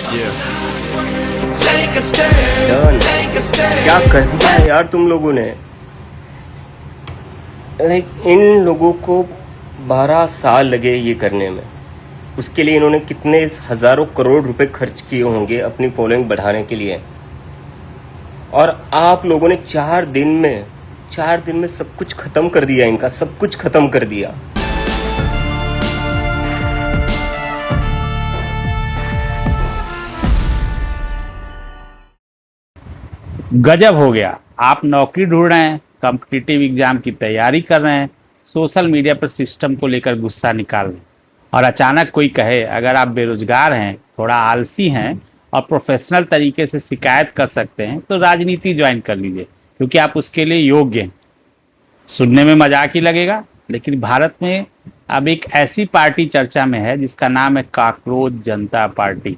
Done, क्या कर दिया है यार तुम लोगों ने। इन लोगों को 12 साल लगे ये करने में। उसके लिए इन्होंने कितने हजारों करोड़ रुपए खर्च किए होंगे अपनी फॉलोइंग बढ़ाने के लिए। और आप लोगों ने 4 दिन में सब कुछ खत्म कर दिया, इनका सब कुछ खत्म कर दिया। गजब हो गया। आप नौकरी ढूंढ रहे हैं, कॉम्पिटिटिव एग्जाम की तैयारी कर रहे हैं, सोशल मीडिया पर सिस्टम को लेकर गुस्सा निकाल रहे हैं, और अचानक कोई कहे अगर आप बेरोजगार हैं, थोड़ा आलसी हैं और प्रोफेशनल तरीके से शिकायत कर सकते हैं तो राजनीति ज्वाइन कर लीजिए क्योंकि आप उसके लिए योग्य हैं। सुनने में मजाक ही लगेगा, लेकिन भारत में अब एक ऐसी पार्टी चर्चा में है जिसका नाम है कॉकरोच जनता पार्टी।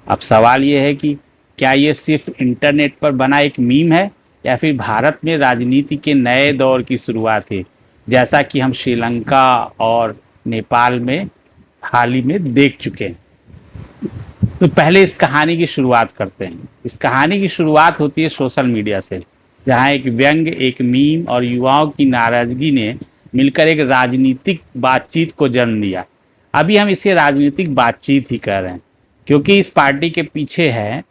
अब सवाल ये है कि क्या ये सिर्फ इंटरनेट पर बना एक मीम है या फिर भारत में राजनीति के नए दौर की शुरुआत है, जैसा कि हम श्रीलंका और नेपाल में हाल ही में देख चुके हैं। तो पहले इस कहानी की शुरुआत करते हैं। इस कहानी की शुरुआत होती है सोशल मीडिया से, जहां एक व्यंग, एक मीम और युवाओं की नाराजगी ने मिलकर एक राजनीतिक बातचीत को जन्म दिया। अभी हम इसे राजनीतिक बातचीत ही कर रहे हैं क्योंकि इस पार्टी के पीछे है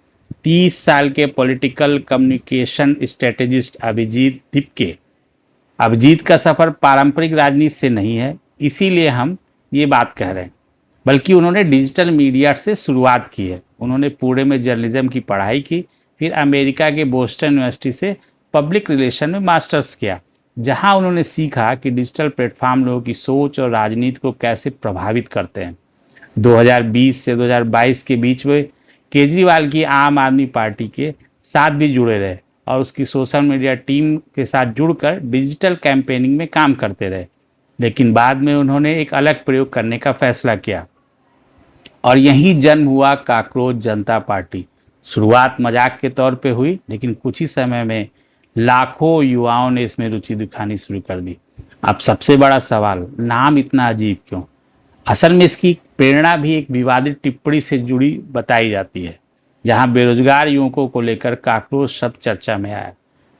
30 साल के political communication strategist Abhijit Dipke. Abhijit का सफ़र पारंपरिक राजनीति से नहीं है, इसीलिए हम ये बात कह रहे हैं, बल्कि उन्होंने डिजिटल मीडिया से शुरुआत की है। उन्होंने पुणे में जर्नलिज्म की पढ़ाई की, फिर अमेरिका के बोस्टन यूनिवर्सिटी से पब्लिक रिलेशन में मास्टर्स किया, जहां उन्होंने सीखा कि डिजिटल प्लेटफॉर्म लोगों की सोच और राजनीति को कैसे प्रभावित करते हैं। 2020 से 2022 के बीच में केजरीवाल की आम आदमी पार्टी के साथ भी जुड़े रहे और उसकी सोशल मीडिया टीम के साथ जुड़कर डिजिटल कैंपेनिंग में काम करते रहे। लेकिन बाद में उन्होंने एक अलग प्रयोग करने का फैसला किया और यही जन्म हुआ कॉकरोच जनता पार्टी। शुरुआत मजाक के तौर पे हुई, लेकिन कुछ ही समय में लाखों युवाओं ने इसमें रुचि दिखानी शुरू कर दी। अब सबसे बड़ा सवाल, नाम इतना अजीब क्यों? असल में इसकी प्रेरणा भी एक विवादित टिप्पणी से जुड़ी बताई जाती है, जहां बेरोजगार युवकों को लेकर कॉकरोच शब्द चर्चा में आया।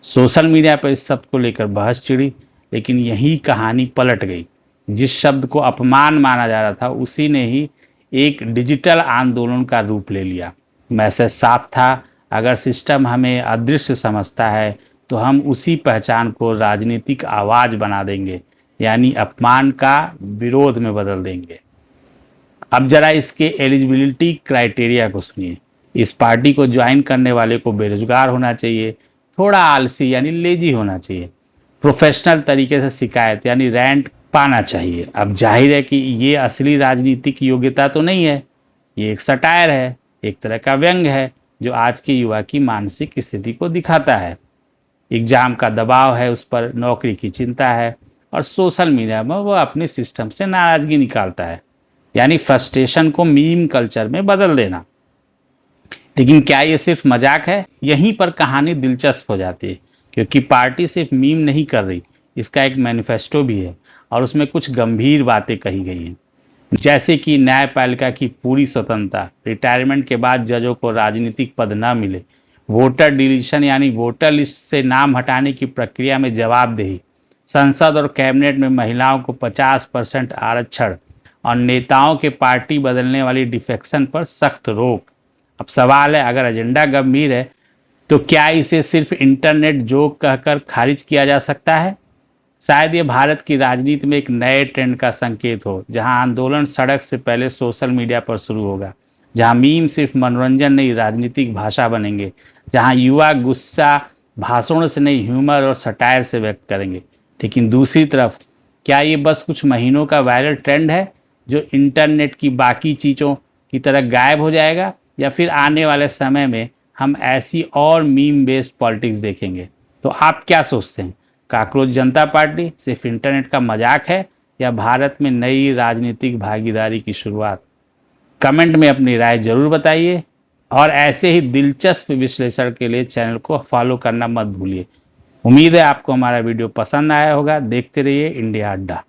सोशल मीडिया पर इस शब्द को लेकर बहस छिड़ी, लेकिन यही कहानी पलट गई। जिस शब्द को अपमान माना जा रहा था, उसी ने ही एक डिजिटल आंदोलन का रूप ले लिया। मैसेज साफ था, अगर सिस्टम हमें अदृश्य समझता है तो हम उसी पहचान को राजनीतिक आवाज़ बना देंगे, यानी अपमान का विरोध में बदल देंगे। अब जरा इसके एलिजिबिलिटी क्राइटेरिया को सुनिए। इस पार्टी को ज्वाइन करने वाले को बेरोजगार होना चाहिए, थोड़ा आलसी यानी लेजी होना चाहिए, प्रोफेशनल तरीके से शिकायत यानी रैंट पाना चाहिए। अब जाहिर है कि ये असली राजनीतिक योग्यता तो नहीं है, ये एक सटायर है, एक तरह का व्यंग है जो आज के युवा की मानसिक स्थिति को दिखाता है। एग्जाम का दबाव है उस पर, नौकरी की चिंता है और सोशल मीडिया में वो अपने सिस्टम से नाराजगी निकालता है, यानी फ्रस्ट्रेशन को मीम कल्चर में बदल देना। लेकिन क्या ये सिर्फ मजाक है? यहीं पर कहानी दिलचस्प हो जाती है, क्योंकि पार्टी सिर्फ मीम नहीं कर रही, इसका एक मैनिफेस्टो भी है और उसमें कुछ गंभीर बातें कही गई हैं, जैसे कि न्यायपालिका की पूरी स्वतंत्रता, रिटायरमेंट के बाद जजों को राजनीतिक पद न मिले, वोटर डिलीशन यानी वोटर लिस्ट से नाम हटाने की प्रक्रिया में जवाबदेही, संसद और कैबिनेट में महिलाओं को 50% आरक्षण और नेताओं के पार्टी बदलने वाली डिफेक्शन पर सख्त रोक। अब सवाल है, अगर एजेंडा गंभीर है तो क्या इसे सिर्फ इंटरनेट जोक कहकर खारिज किया जा सकता है? शायद ये भारत की राजनीति में एक नए ट्रेंड का संकेत हो, जहां आंदोलन सड़क से पहले सोशल मीडिया पर शुरू होगा, जहां मीम सिर्फ मनोरंजन नहीं राजनीतिक भाषा बनेंगे, जहां युवा गुस्सा भाषणों से नहीं ह्यूमर और सटायर से व्यक्त करेंगे। लेकिन दूसरी तरफ, क्या ये बस कुछ महीनों का वायरल ट्रेंड है जो इंटरनेट की बाकी चीज़ों की तरह गायब हो जाएगा, या फिर आने वाले समय में हम ऐसी और मीम बेस्ड पॉलिटिक्स देखेंगे? तो आप क्या सोचते हैं? कॉकरोच जनता पार्टी सिर्फ इंटरनेट का मजाक है या भारत में नई राजनीतिक भागीदारी की शुरुआत? कमेंट में अपनी राय जरूर बताइए और ऐसे ही दिलचस्प विश्लेषण के लिए चैनल को फॉलो करना मत भूलिए। उम्मीद है आपको हमारा वीडियो पसंद आया होगा। देखते रहिए इंडिया अड्डा।